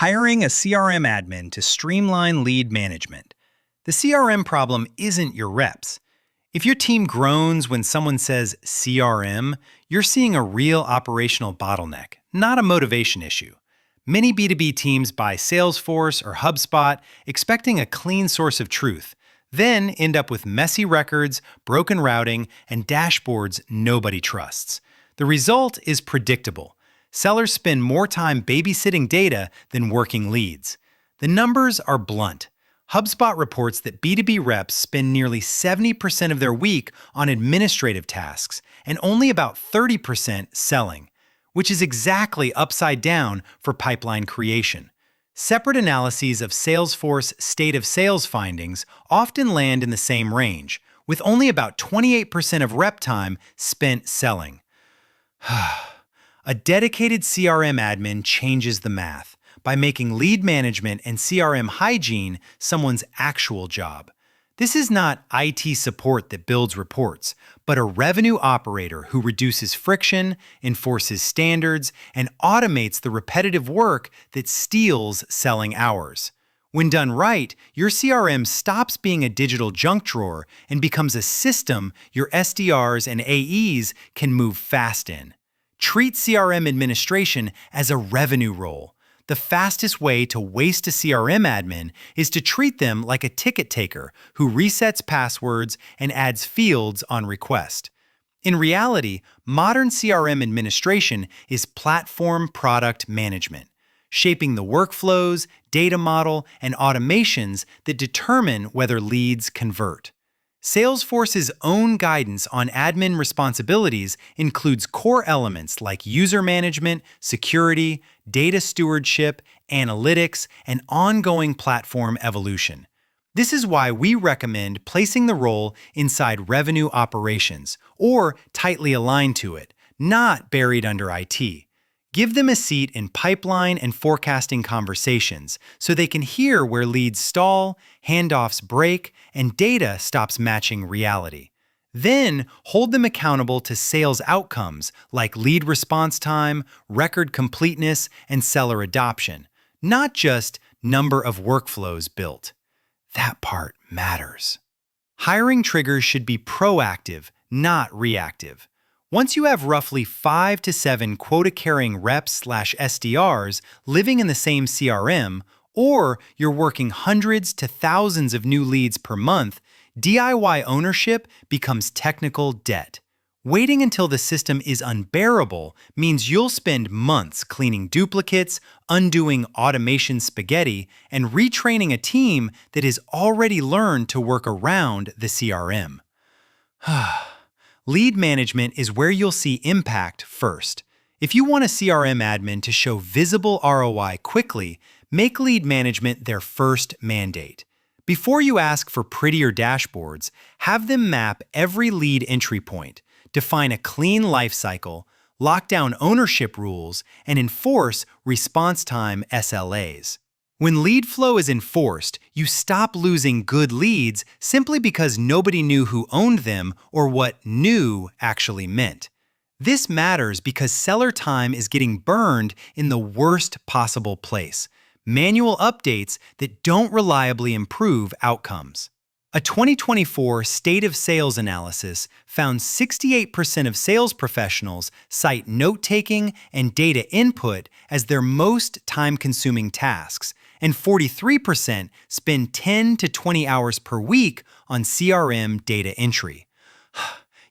Hiring a CRM admin to streamline lead management. The CRM problem isn't your reps. If your team groans when someone says CRM, you're seeing a real operational bottleneck, not a motivation issue. Many B2B teams buy Salesforce or HubSpot expecting a clean source of truth, then end up with messy records, broken routing, and dashboards nobody trusts. The result is predictable. Sellers spend more time babysitting data than working leads. The numbers are blunt. HubSpot reports that B2B reps spend nearly 70% of their week on administrative tasks and only about 30% selling, which is exactly upside down for pipeline creation. Separate analyses of Salesforce State of Sales findings often land in the same range, with only about 28% of rep time spent selling. A dedicated CRM admin changes the math by making lead management and CRM hygiene someone's actual job. This is not IT support that builds reports, but a revenue operator who reduces friction, enforces standards, and automates the repetitive work that steals selling hours. When done right, your CRM stops being a digital junk drawer and becomes a system your SDRs and AEs can move fast in. Treat CRM administration as a revenue role. The fastest way to waste a CRM admin is to treat them like a ticket taker who resets passwords and adds fields on request. In reality, modern CRM administration is platform product management, shaping the workflows, data model, and automations that determine whether leads convert. Salesforce's own guidance on admin responsibilities includes core elements like user management, security, data stewardship, analytics, and ongoing platform evolution. This is why we recommend placing the role inside revenue operations, or tightly aligned to it, not buried under IT. Give them a seat in pipeline and forecasting conversations so they can hear where leads stall, handoffs break, and data stops matching reality. Then hold them accountable to sales outcomes like lead response time, record completeness, and seller adoption, not just number of workflows built. That part matters. Hiring triggers should be proactive, not reactive. Once you have roughly 5 to 7 quota-carrying reps/SDRs living in the same CRM, or you're working hundreds to thousands of new leads per month, DIY ownership becomes technical debt. Waiting until the system is unbearable means you'll spend months cleaning duplicates, undoing automation spaghetti, and retraining a team that has already learned to work around the CRM. Lead management is where you'll see impact first. If you want a CRM admin to show visible ROI quickly, make lead management their first mandate. Before you ask for prettier dashboards, have them map every lead entry point, define a clean lifecycle, lock down ownership rules, and enforce response time SLAs. When lead flow is enforced, you stop losing good leads simply because nobody knew who owned them or what new actually meant. This matters because seller time is getting burned in the worst possible place: manual updates that don't reliably improve outcomes. A 2024 State of Sales analysis found 68% of sales professionals cite note-taking and data input as their most time-consuming tasks, and 43% spend 10 to 20 hours per week on CRM data entry.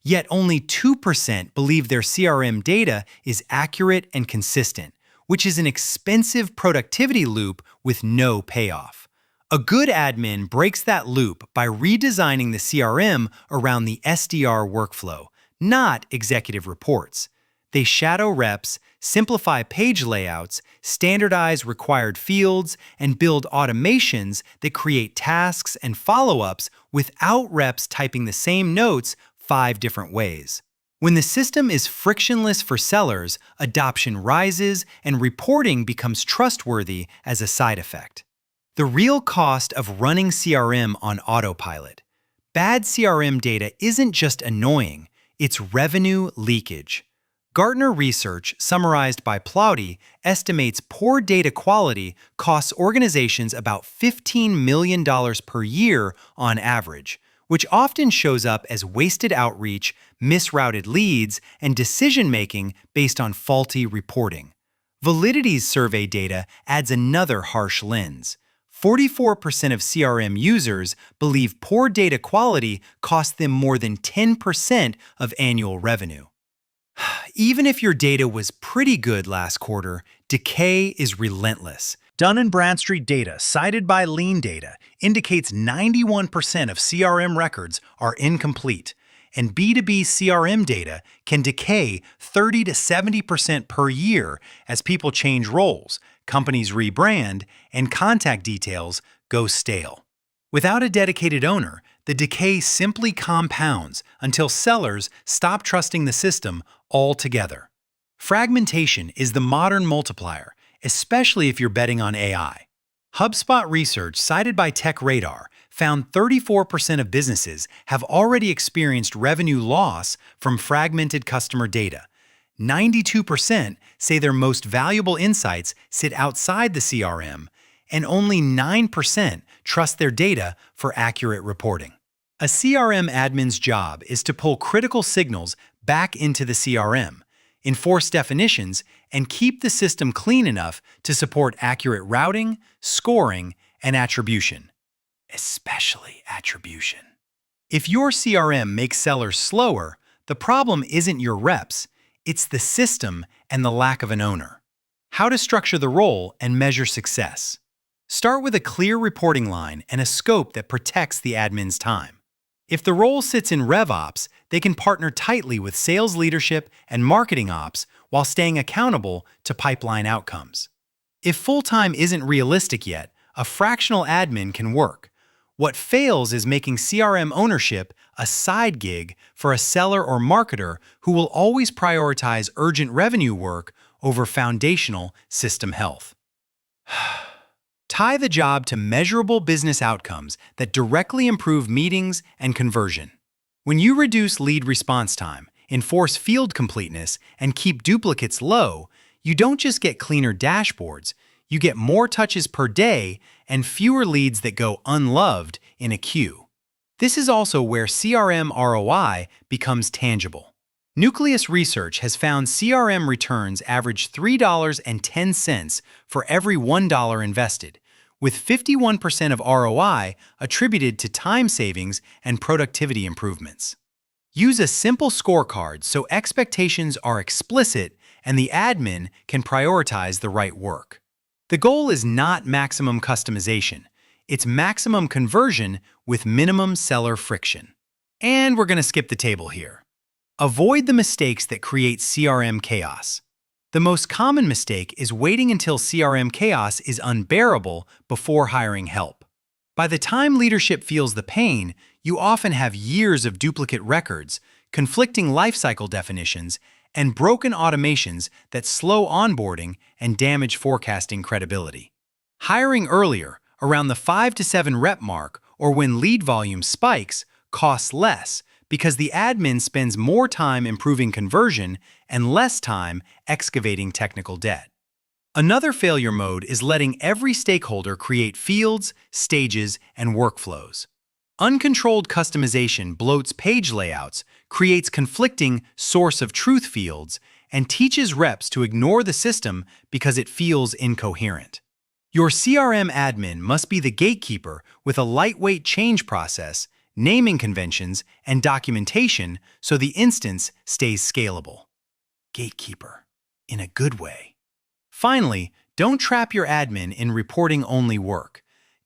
Yet only 2% believe their CRM data is accurate and consistent, which is an expensive productivity loop with no payoff. A good admin breaks that loop by redesigning the CRM around the SDR workflow, not executive reports. They shadow reps, simplify page layouts, standardize required fields, and build automations that create tasks and follow-ups without reps typing the same notes 5 different ways. When the system is frictionless for sellers, adoption rises and reporting becomes trustworthy as a side effect. The real cost of running CRM on autopilot. Bad CRM data isn't just annoying, it's revenue leakage. Gartner research, summarized by Plowdy, estimates poor data quality costs organizations about $15 million per year on average, which often shows up as wasted outreach, misrouted leads, and decision-making based on faulty reporting. Validity's survey data adds another harsh lens. 44% of CRM users believe poor data quality costs them more than 10% of annual revenue. Even if your data was pretty good last quarter, decay is relentless. Dun & Bradstreet data, cited by Lean Data, indicates 91% of CRM records are incomplete, and B2B CRM data can decay 30 to 70% per year as people change roles, companies rebrand, and contact details go stale. Without a dedicated owner, the decay simply compounds until sellers stop trusting the system altogether. Fragmentation is the modern multiplier, especially if you're betting on AI. HubSpot research cited by TechRadar found 34% of businesses have already experienced revenue loss from fragmented customer data. 92% say their most valuable insights sit outside the CRM, and only 9% trust their data for accurate reporting. A CRM admin's job is to pull critical signals back into the CRM, enforce definitions, and keep the system clean enough to support accurate routing, scoring, and attribution. Especially attribution. If your CRM makes sellers slower, the problem isn't your reps, it's the system and the lack of an owner. How to structure the role and measure success. Start with a clear reporting line and a scope that protects the admin's time. If the role sits in RevOps, they can partner tightly with sales leadership and marketing ops while staying accountable to pipeline outcomes. If full-time isn't realistic yet, a fractional admin can work. What fails is making CRM ownership a side gig for a seller or marketer who will always prioritize urgent revenue work over foundational system health. Tie the job to measurable business outcomes that directly improve meetings and conversion. When you reduce lead response time, enforce field completeness, and keep duplicates low, you don't just get cleaner dashboards, you get more touches per day and fewer leads that go unloved in a queue. This is also where CRM ROI becomes tangible. Nucleus Research has found CRM returns average $3.10 for every $1 invested, with 51% of ROI attributed to time savings and productivity improvements. Use a simple scorecard so expectations are explicit and the admin can prioritize the right work. The goal is not maximum customization, it's maximum conversion with minimum seller friction. And we're going to skip the table here. Avoid the mistakes that create CRM chaos. The most common mistake is waiting until CRM chaos is unbearable before hiring help. By the time leadership feels the pain, you often have years of duplicate records, conflicting lifecycle definitions, and broken automations that slow onboarding and damage forecasting credibility. Hiring earlier, around the 5 to 7 rep mark or when lead volume spikes, costs less because the admin spends more time improving conversion and less time excavating technical debt. Another failure mode is letting every stakeholder create fields, stages, and workflows. Uncontrolled customization bloats page layouts, creates conflicting source of truth fields, and teaches reps to ignore the system because it feels incoherent. Your CRM admin must be the gatekeeper with a lightweight change process, naming conventions, and documentation so the instance stays scalable. Gatekeeper, in a good way. Finally, don't trap your admin in reporting-only work.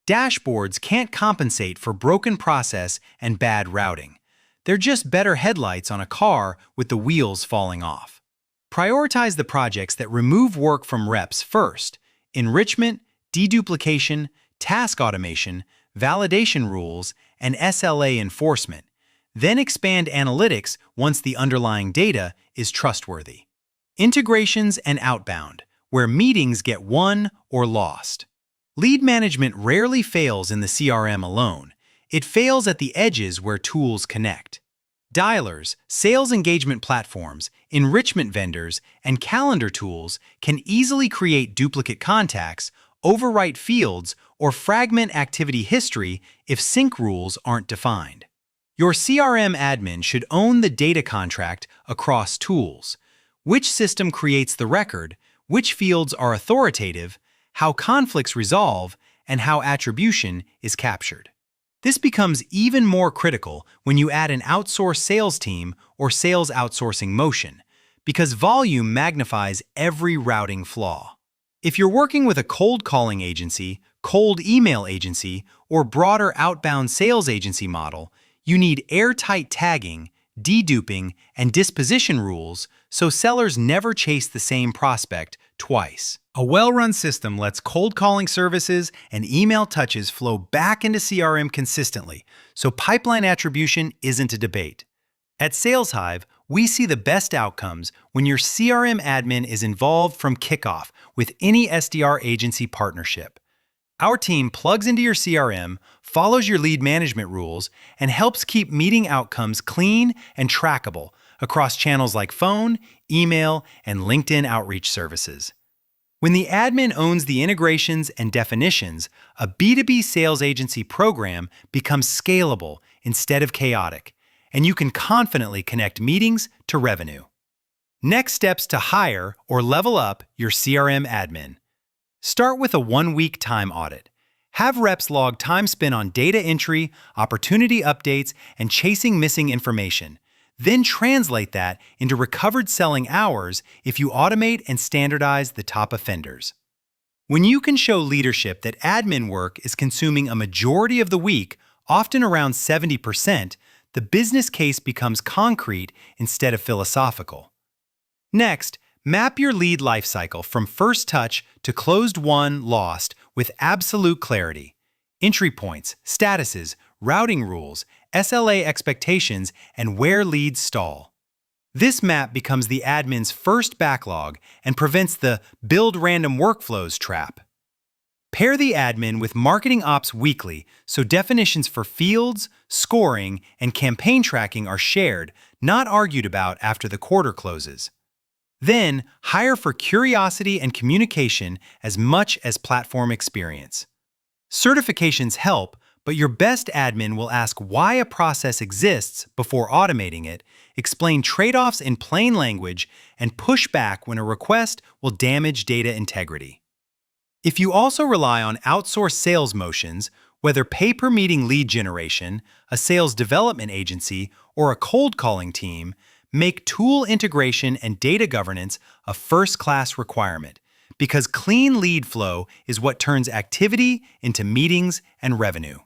Dashboards can't compensate for broken process and bad routing. They're just better headlights on a car with the wheels falling off. Prioritize the projects that remove work from reps first: enrichment, deduplication, task automation, validation rules, and SLA enforcement. Then expand analytics once the underlying data is trustworthy. Integrations and outbound, where meetings get won or lost. Lead management rarely fails in the CRM alone. It fails at the edges where tools connect. Dialers, sales engagement platforms, enrichment vendors, and calendar tools can easily create duplicate contacts, overwrite fields, or fragment activity history if sync rules aren't defined. Your CRM admin should own the data contract across tools. Which system creates the record, which fields are authoritative, how conflicts resolve, and how attribution is captured. This becomes even more critical when you add an outsourced sales team or sales outsourcing motion, because volume magnifies every routing flaw. If you're working with a cold calling agency, cold email agency, or broader outbound sales agency model, you need airtight tagging, deduping, and disposition rules so sellers never chase the same prospect twice. A well-run system lets cold calling services and email touches flow back into CRM consistently, so pipeline attribution isn't a debate. At SalesHive, we see the best outcomes when your CRM admin is involved from kickoff with any SDR agency partnership. Our team plugs into your CRM, follows your lead management rules, and helps keep meeting outcomes clean and trackable across channels like phone, email, and LinkedIn outreach services. When the admin owns the integrations and definitions, a B2B sales agency program becomes scalable instead of chaotic, and you can confidently connect meetings to revenue. Next steps to hire or level up your CRM admin. Start with a 1-week time audit. Have reps log time spent on data entry, opportunity updates, and chasing missing information. Then translate that into recovered selling hours if you automate and standardize the top offenders. When you can show leadership that admin work is consuming a majority of the week, often around 70%, the business case becomes concrete instead of philosophical. Next, map your lead lifecycle from first touch to closed won, lost with absolute clarity. Entry points, statuses, routing rules, SLA expectations, and where leads stall. This map becomes the admin's first backlog and prevents the build random workflows trap. Pair the admin with Marketing Ops Weekly so definitions for fields, scoring, and campaign tracking are shared, not argued about after the quarter closes. Then, hire for curiosity and communication as much as platform experience. Certifications help, but your best admin will ask why a process exists before automating it, explain trade-offs in plain language, and push back when a request will damage data integrity. If you also rely on outsourced sales motions, whether pay-per-meeting lead generation, a sales development agency, or a cold calling team, make tool integration and data governance a first-class requirement, because clean lead flow is what turns activity into meetings and revenue.